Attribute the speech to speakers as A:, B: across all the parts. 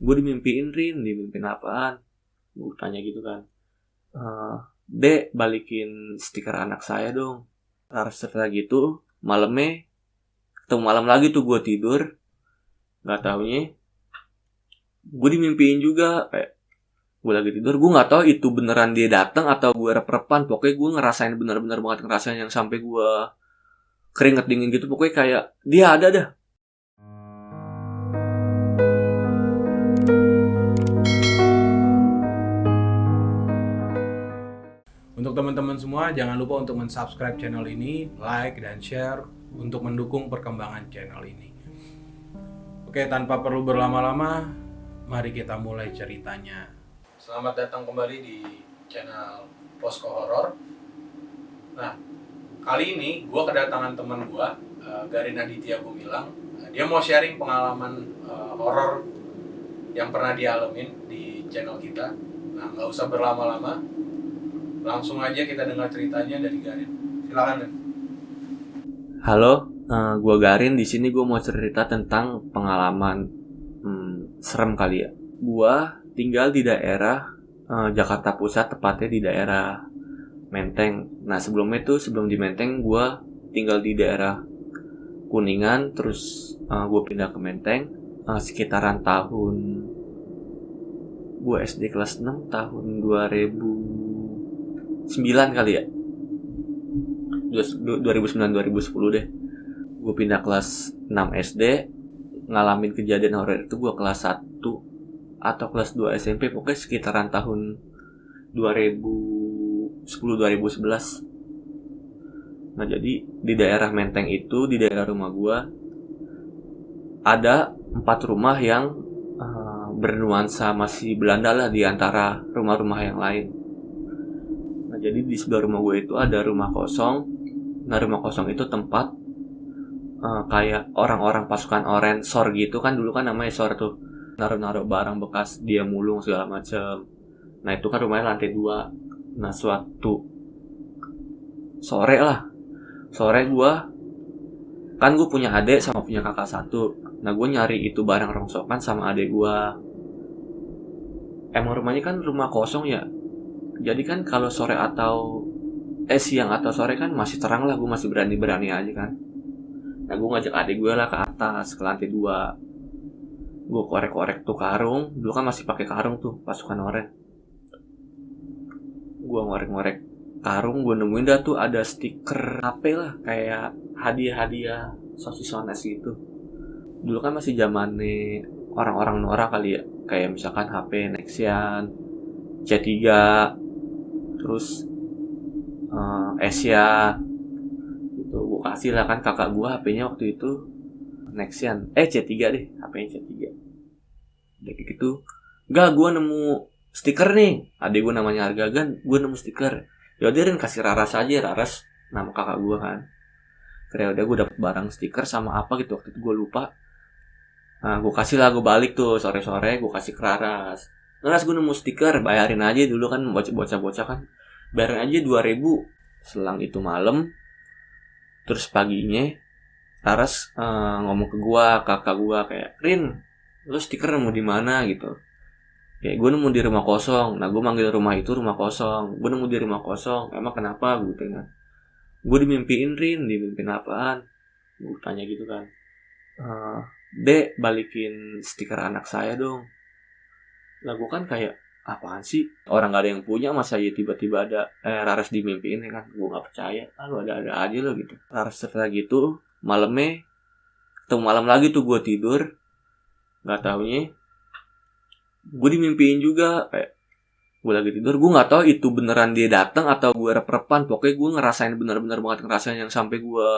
A: Gue dimimpiin, Rin. Dimimpiin apaan? Gue tanya gitu kan. Dek, balikin stiker anak saya dong. Setelah gitu, malamnya ketemu malam lagi tuh gue tidur. Gak taunya gue dimimpiin juga. Kayak gue lagi tidur, gue nggak tahu itu beneran dia datang atau gue rep-repan. Pokoknya gue ngerasain bener-bener banget, ngerasain yang sampai gue keringet dingin gitu. Pokoknya kayak dia ada dah.
B: Untuk teman-teman semua, jangan lupa untuk mensubscribe channel ini, like dan share untuk mendukung perkembangan channel ini. Oke, tanpa perlu berlama-lama, mari kita mulai ceritanya. Selamat datang kembali di channel Posko Horor. Nah, kali ini gue kedatangan teman gue, Garin Aditya Gumilang. Dia mau sharing pengalaman horor yang pernah dialamin di channel kita. Nah, nggak usah berlama-lama, langsung aja kita dengar ceritanya dari Garin. Silakan, Den.
A: Halo, gue Garin. Di sini gue mau cerita tentang pengalaman serem kali ya. Gue tinggal di daerah Jakarta Pusat, tepatnya di daerah Menteng. Nah sebelumnya tuh, sebelum di Menteng, gue tinggal di daerah Kuningan. Terus gue pindah ke Menteng sekitaran tahun gue SD kelas 6, tahun 2009 kali ya. 2009-2010 deh. Gue pindah kelas 6 SD. Ngalamin kejadian horor itu gue kelas 1 atau kelas 2 SMP. Pokoknya sekitaran tahun 2010-2011. Nah jadi di daerah Menteng itu, di daerah rumah gue, ada 4 rumah yang bernuansa masih Belanda lah di antara rumah-rumah yang lain. Nah jadi di sebelah rumah gue itu ada rumah kosong. Nah rumah kosong itu tempat kayak orang-orang pasukan oranye SOR gitu kan, dulu kan namanya SOR tuh, naruh-naruh barang bekas dia mulung segala macem. Nah itu kan rumahnya lantai 2. Nah suatu sore gue kan, gue punya adik sama punya kakak satu. Nah gue nyari itu barang rongsokan sama adik gue. Emang rumahnya kan rumah kosong ya, jadi kan kalau sore atau siang atau sore kan masih terang lah, gue masih berani-berani aja kan. Nah gue ngajak adik gue lah ke atas, ke lantai 2. Gue korek-korek tuh karung, dulu kan masih pakai karung tuh pasukan oranye. Gue ngorek-ngorek karung, gue nemuin dah tuh ada stiker HP lah, kayak hadiah-hadiah sosis ones gitu. Dulu kan masih zamannya orang-orang Nora kali ya, kayak misalkan HP Nexian, C3, terus Asia gitu. Gue kasih lah kan kakak gue HP-nya waktu itu Nexian, C3 deh, HP-nya C3. Udah gitu, enggak, gue nemu stiker nih. Adik gue namanya Argagan, gue nemu stiker. Yaudah Rin, kasih Raras aja. Raras nama kakak gue kan. Kira udah gue dapet barang stiker sama apa gitu waktu itu, gue lupa. Nah gue kasih lah, gue balik tuh sore-sore, gue kasih ke Raras. Raras, gue nemu stiker, bayarin aja. Dulu kan bocah-bocah kan, bayarin aja 2.000. Selang itu malam, terus paginya Raras ngomong ke gue, kakak gue, kayak, Rin, lu stiker nemu di mana gitu. Kayak gue nemu di rumah kosong. Nah gue manggil rumah itu rumah kosong. Gue nemu di rumah kosong. Emang kenapa? Gue tanya. Gue dimimpiin, Rin. Dimimpiin apaan? Gue tanya gitu kan. Dek, balikin stiker anak saya dong. Lah gue kan kayak, apaan sih? Orang gak ada yang punya, masa ya tiba-tiba ada Raras dimimpiin ya kan? Gue gak percaya. Lu ada-ada aja lo gitu. Raras setelah gitu, malamnya ketemu malam lagi tuh gue tidur. Gak taunya gue dimimpiin juga. Kayak gue lagi tidur, gue nggak tahu itu beneran dia datang atau gue rep-repan. Pokoknya gue ngerasain bener-bener banget, ngerasain yang sampai gue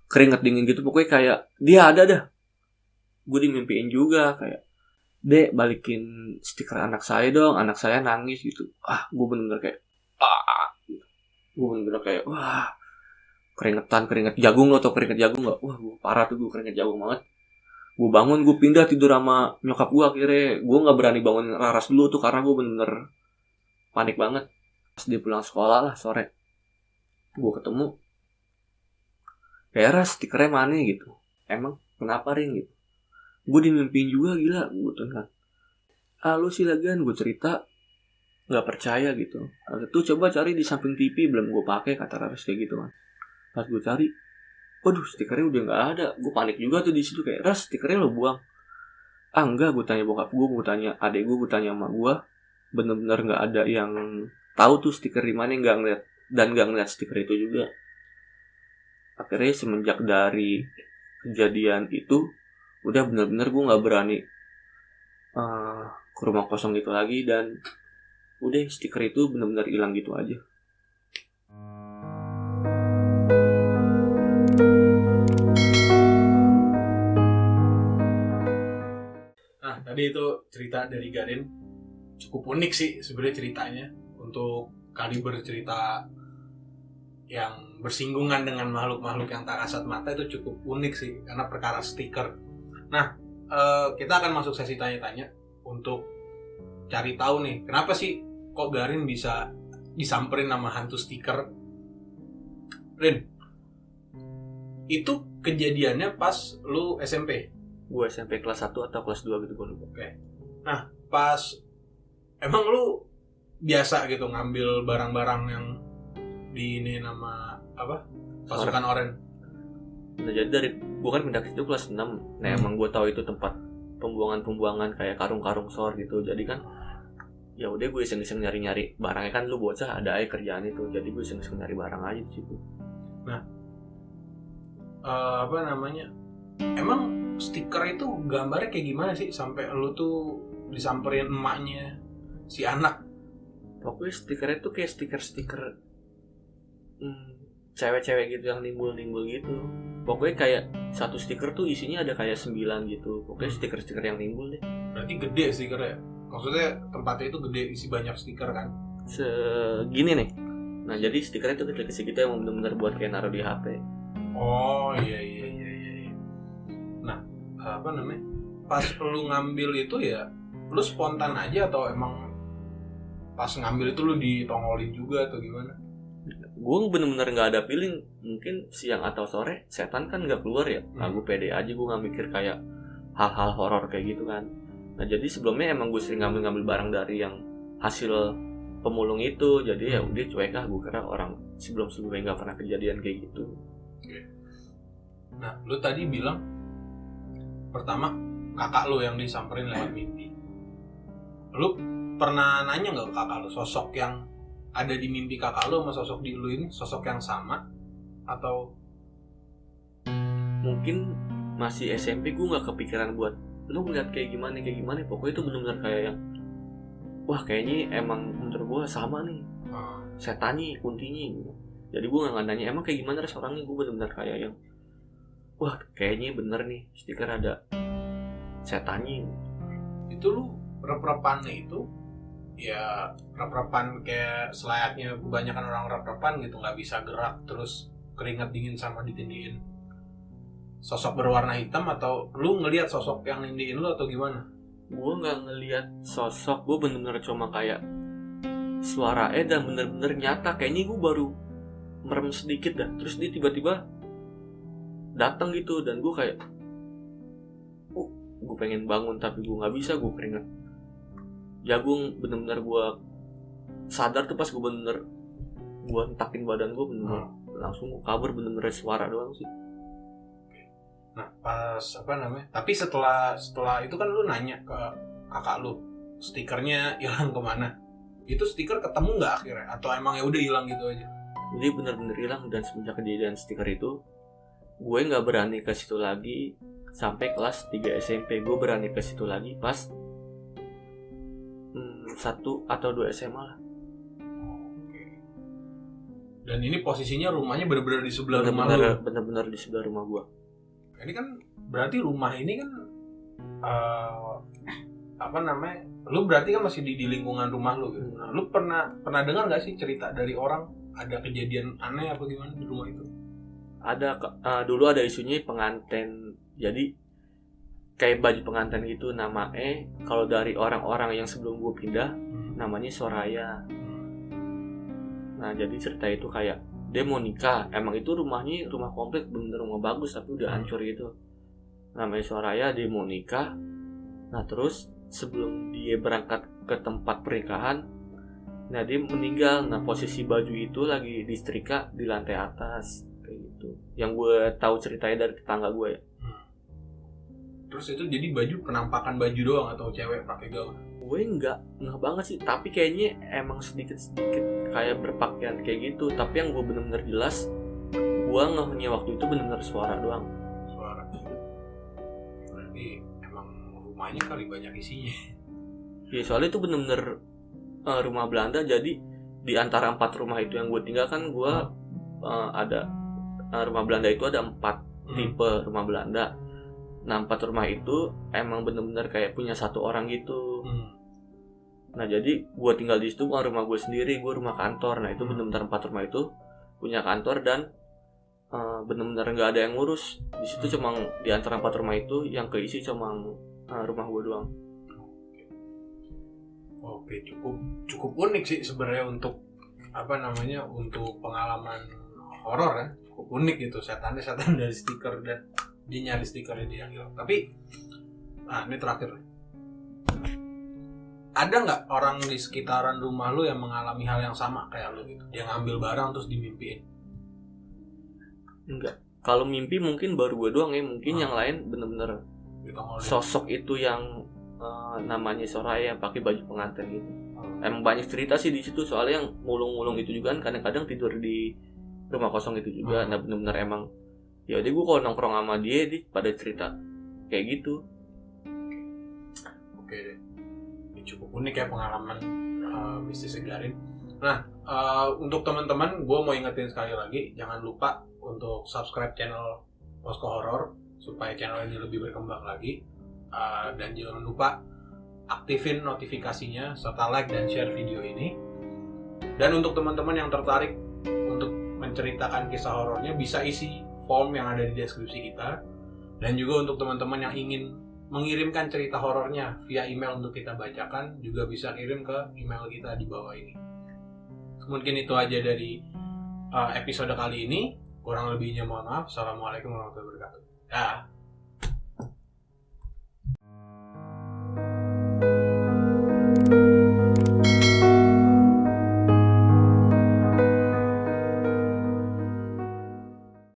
A: keringet dingin gitu. Pokoknya kayak dia ada dah. Gue dimimpiin juga kayak, Dek, balikin stiker anak saya dong, anak saya nangis gitu. Gue bener-bener kayak gitu. Gue bener-bener kayak keringet jagung. Lo tau keringet jagung nggak? Gue parah tuh, gue keringet jagung banget. Gue bangun, gue pindah tidur sama nyokap gue. Akhirnya gue nggak berani bangun Raras dulu tuh, karena gue bener-bener panik banget. Pas dia pulang sekolah lah sore, gue ketemu, kayak, Ras, stikernya mana gitu. Emang kenapa, Ring gitu? Gue dimimpiin juga, gila gitu kan. Lu sih lagian gue cerita nggak percaya gitu. Itu coba cari di samping TV, belum gue pakai, kata Rares kayak gitu kan. Pas gue cari, waduh stikernya udah nggak ada. Gue panik juga tuh di situ, kayak Ras stikernya lo buang. Enggak, gue tanya bokap gue tanya adek gue tanya sama gue, bener-bener nggak ada yang tahu tuh stiker di mana, nggak ngeliat dan nggak ngeliat stiker itu juga. Akhirnya semenjak dari kejadian itu, udah bener-bener gue nggak berani ke rumah kosong gitu lagi, dan udah stiker itu bener-bener hilang gitu aja.
B: Nah, tadi itu cerita dari Garin. Cukup unik sih sebenarnya ceritanya. Untuk kaliber cerita yang bersinggungan dengan makhluk-makhluk yang tak kasat mata itu cukup unik sih, karena perkara stiker. Nah, kita akan masuk sesi tanya-tanya untuk cari tahu nih, kenapa sih kok Garin bisa disamperin sama hantu stiker. Rin, itu kejadiannya pas lu SMP?
A: Gue SMP kelas 1 atau kelas 2 gitu, gue lupa.
B: Oke. Nah, pas emang lu biasa gitu ngambil barang-barang yang di ini nama apa? Pasukan Oren.
A: Nah, jadi dari gue kan pindah ke situ kelas 6. Nah, emang gue tahu itu tempat pembuangan kayak karung-karung sor gitu. Jadi kan ya udah gue iseng-iseng nyari-nyari barangnya, kan lu bocah ada aja kerjaan itu. Jadi gue iseng-iseng nyari barang aja di situ.
B: Nah, apa namanya? Emang stiker itu gambarnya kayak gimana sih sampai lu tuh disamperin emaknya si anak?
A: Pokoknya stikernya tuh kayak stiker-stiker cewek-cewek gitu yang nimbul-nimbul gitu. Pokoknya kayak satu stiker tuh isinya ada kayak 9 gitu. Pokoknya stiker-stiker yang nimbul deh.
B: Berarti gede stikernya? Maksudnya tempatnya itu gede, isi banyak stiker kan?
A: Segini nih. Nah, jadi stikernya tuh kecil-kecil gitu yang bener-bener buat kayak naruh di HP.
B: Oh iya. Nah, apa namanya? Pas lu ngambil itu ya, lu spontan aja atau emang pas ngambil itu lu ditongolin juga atau gimana?
A: Gue bener-bener gak ada feeling. Mungkin siang atau sore setan kan gak keluar ya. Nah, gue pede aja, gue gak mikir kayak hal-hal horor kayak gitu kan. Nah, jadi sebelumnya emang gue sering ngambil barang dari yang hasil pemulung itu. Jadi ya udah cuek lah, gue kira orang sebelum-sebelumnya gak pernah kejadian kayak gitu.
B: Nah, lu tadi bilang pertama kakak lu yang disamperin lewat mimpi. Lu pernah nanya gak ke kakak lu, sosok yang ada di mimpi kakak lu sama sosok di lu ini sosok yang sama? Atau
A: mungkin masih SMP gue gak kepikiran buat lu ngeliat kayak gimana. Pokoknya itu benar-benar kayak yang wah kayaknya emang menurut gue sama nih setannya, kuntinya gitu. Jadi gue gak nanya emang kayak gimana res orangnya. Gue benar-benar kayak yang wah kayaknya bener nih stiker ada setannya.
B: Itu lu rep-repannya itu ya rep-repan kayak selayaknya kebanyakan orang rep-repan gitu, nggak bisa gerak terus keringat dingin sama ditindihin sosok berwarna hitam, atau lu ngelihat sosok yang nindihin lu atau gimana?
A: Gue nggak ngelihat sosok, gue bener-bener cuma kayak suara dan bener-bener nyata. Kayaknya gue baru merem sedikit dah, terus dia tiba-tiba datang gitu, dan gue kayak gue pengen bangun tapi gue nggak bisa, gue keringat jagung. Bener-bener gue sadar tuh pas gue bener gue hentakin badan gue, bener-bener langsung gue kabur, bener-bener suara doang sih.
B: Nah pas apa namanya, tapi setelah itu kan lu nanya ke kakak lu stikernya hilang kemana, itu stiker ketemu nggak akhirnya atau emang ya udah hilang gitu aja?
A: Jadi bener-bener hilang, dan semenjak kejadian stiker itu gue nggak berani ke situ lagi sampai kelas 3 SMP. Gue berani ke situ lagi pas 1 atau 2 SMA lah.
B: Dan ini posisinya rumahnya benar-benar di sebelah rumah lu?
A: Benar-benar di sebelah rumah gue.
B: Ini kan berarti rumah ini kan apa namanya, lu berarti kan masih di lingkungan rumah lu gitu. Nah, lu pernah dengar nggak sih cerita dari orang ada kejadian aneh apa gimana di rumah itu?
A: Ada dulu ada isunya pengantin. Jadi kayak baju pengantin gitu namanya, kalau dari orang-orang yang sebelum gue pindah namanya Soraya. Nah jadi cerita itu kayak dia mau nikah, emang itu rumahnya rumah komplek, bener rumah bagus tapi udah hancur gitu. Namanya Soraya, dia mau nikah. Nah terus sebelum dia berangkat ke tempat pernikahan, nah dia meninggal. Nah posisi baju itu lagi disetrika di lantai atas kayak gitu. Yang gue tahu ceritanya dari tetangga gue ya.
B: Terus itu jadi baju penampakan baju doang atau cewek pakai gaun?
A: Gue nggak banget sih, tapi kayaknya emang sedikit kayak berpakaian kayak gitu. Tapi yang gue bener-bener jelas, gue ngehnya waktu itu bener-bener suara doang.
B: Suara. Berarti emang rumahnya kali banyak isinya.
A: Ya soalnya itu bener-bener rumah Belanda. Jadi di antara 4 rumah itu yang gue tinggal kan gue ada rumah Belanda itu ada 4 tipe rumah Belanda. Nah 4 rumah itu emang bener-bener kayak punya satu orang gitu. Nah jadi gue tinggal di situ, bukan rumah gue sendiri, gue rumah kantor. Nah itu bener-bener 4 rumah itu punya kantor dan bener-bener nggak ada yang ngurus di situ. Cuma di antara 4 rumah itu yang keisi cuma rumah gue doang.
B: Oke, cukup unik sih sebenarnya untuk untuk pengalaman horor ya. Cukup unik gitu, setan dari stiker dan dia nyari stikernya dia hilang. Tapi ini terakhir. Ada nggak orang di sekitaran rumah lu yang mengalami hal yang sama kayak lu gitu? Dia ngambil barang terus dimimpiin?
A: Enggak. Kalau mimpi mungkin baru gue doang ya. Mungkin yang lain bener-bener sosok itu yang namanya Soraya yang pakai baju pengantin gitu. Emang banyak cerita sih di situ, soalnya yang mulung-mulung itu juga kan kadang-kadang tidur di rumah kosong itu juga. Nah bener-bener emang ya udah gue kalau nongkrong sama dia pada cerita kayak gitu.
B: Oke deh. Ini cukup unik ya pengalaman mistis Garin. Nah, untuk teman-teman gue mau ingetin sekali lagi, jangan lupa untuk subscribe channel Posko Horor supaya channel ini lebih berkembang lagi. Dan jangan lupa aktifin notifikasinya serta like dan share video ini. Dan untuk teman-teman yang tertarik untuk menceritakan kisah horornya bisa isi form yang ada di deskripsi kita. Dan juga untuk teman-teman yang ingin mengirimkan cerita horornya via email untuk kita bacakan, juga bisa kirim ke email kita di bawah ini. Mungkin itu aja dari episode kali ini. Kurang lebihnya mohon maaf. Assalamualaikum warahmatullahi wabarakatuh.